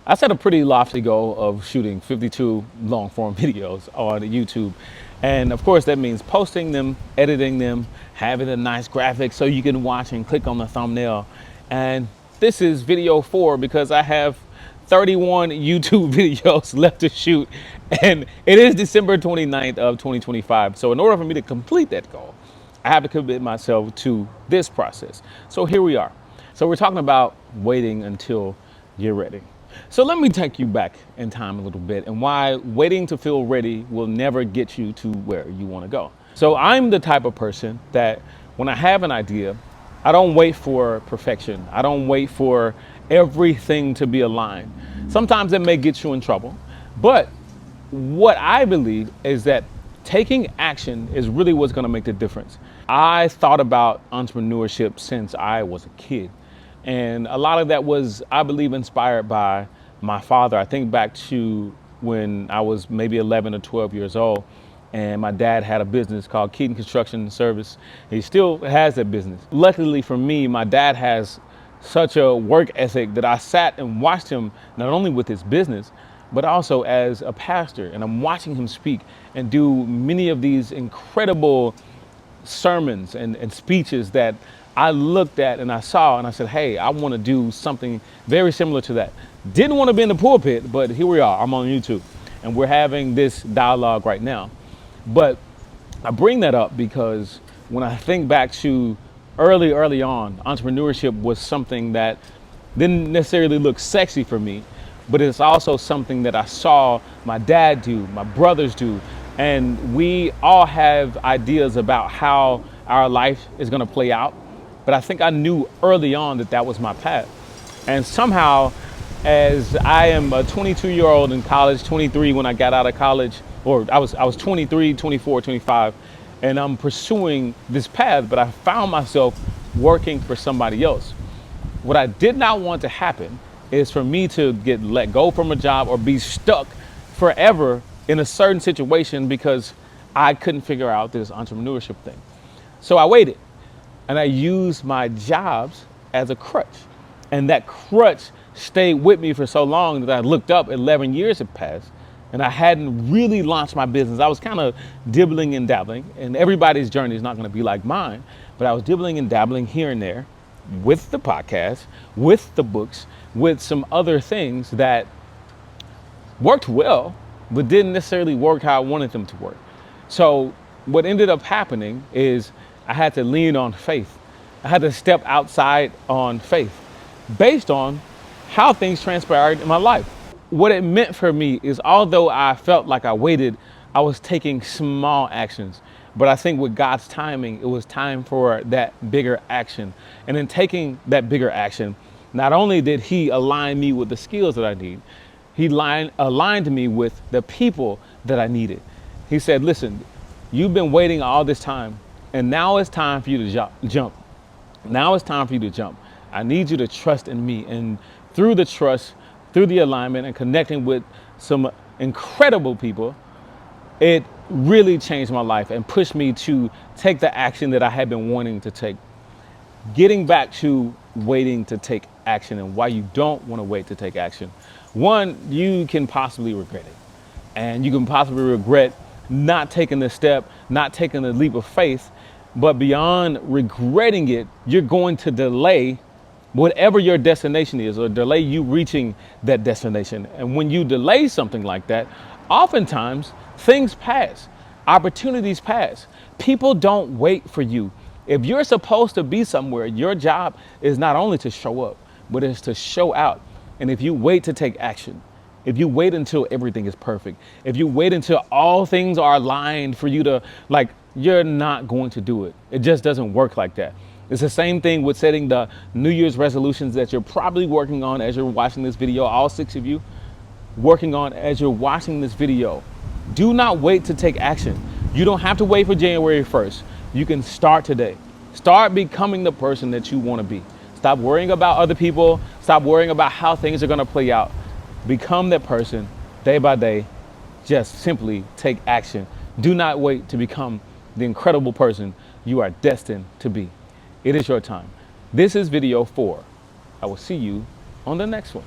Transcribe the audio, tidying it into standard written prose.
I set a pretty lofty goal of shooting 52 long form videos on YouTube. And of course, that means posting them, editing them, having a nice graphic so you can watch and click on the thumbnail. And this is video 4 because I have 31 YouTube videos left to shoot. And it is December 29th of 2025. So in order for me to complete that goal, I have to commit myself to this process. So here we are. So we're talking about waiting until you're ready. So let me take you back in time a little bit and why waiting to feel ready will never get you to where you want to go. So I'm the type of person that when I have an idea, I don't wait for perfection. I don't wait for everything to be aligned. Sometimes it may get you in trouble, but what I believe is that taking action is really what's going to make the difference. I thought about entrepreneurship since I was a kid. And a lot of that was, I believe, inspired by my father. I think back to when I was maybe 11 or 12 years old, and my dad had a business called Keaton Construction Service. He still has that business. Luckily for me, my dad has such a work ethic that I sat and watched him not only with his business, but also as a pastor. And I'm watching him speak and do many of these incredible sermons and speeches that I looked at and I saw and I said, hey, I want to do something very similar to that. Didn't want to be in the pulpit, but here we are. I'm on YouTube and we're having this dialogue right now. But I bring that up because when I think back to early on, entrepreneurship was something that didn't necessarily look sexy for me, but it's also something that I saw my dad do, my brothers do, and we all have ideas about how our life is going to play out. But I think I knew early on that that was my path. And somehow, as I am a 22-year-old in college, 23 when I got out of college, or I was 23, 24, 25, and I'm pursuing this path, but I found myself working for somebody else. What I did not want to happen is for me to get let go from a job or be stuck forever in a certain situation because I couldn't figure out this entrepreneurship thing. So I waited. And I used my jobs as a crutch. And that crutch stayed with me for so long that I looked up, 11 years had passed, and I hadn't really launched my business. I was kind of dibbling and dabbling, and everybody's journey is not going to be like mine, but I was dibbling and dabbling here and there with the podcast, with the books, with some other things that worked well, but didn't necessarily work how I wanted them to work. So what ended up happening is I had to lean on faith. I had to step outside on faith based on how things transpired in my life. What it meant for me is although I felt like I waited, I was taking small actions. But I think with God's timing, it was time for that bigger action. And in taking that bigger action, not only did he align me with the skills that I need, he aligned me with the people that I needed. He said, listen, you've been waiting all this time. And now it's time for you to jump. Now it's time for you to jump. I need you to trust in me. And through the trust, through the alignment and connecting with some incredible people, it really changed my life and pushed me to take the action that I had been wanting to take. Getting back to waiting to take action and why you don't want to wait to take action. One, you can possibly regret it. And you can possibly regret not taking the step, not taking the leap of faith. But beyond regretting it, you're going to delay whatever your destination is or delay you reaching that destination. And when you delay something like that, oftentimes things pass, opportunities pass. People don't wait for you. If you're supposed to be somewhere, your job is not only to show up, but it's to show out. And if you wait to take action, if you wait until everything is perfect, if you wait until all things are aligned for you to you're not going to do it. It just doesn't work like that. It's the same thing with setting the New Year's resolutions that you're probably working on as you're watching this video, all 6 of you working on as you're watching this video. Do not wait to take action. You don't have to wait for January 1st. You can start today. Start becoming the person that you want to be. Stop worrying about other people. Stop worrying about how things are going to play out. Become that person day by day. Just simply take action. Do not wait to become the incredible person you are destined to be. It is your time. This is video 4. I will see you on the next one.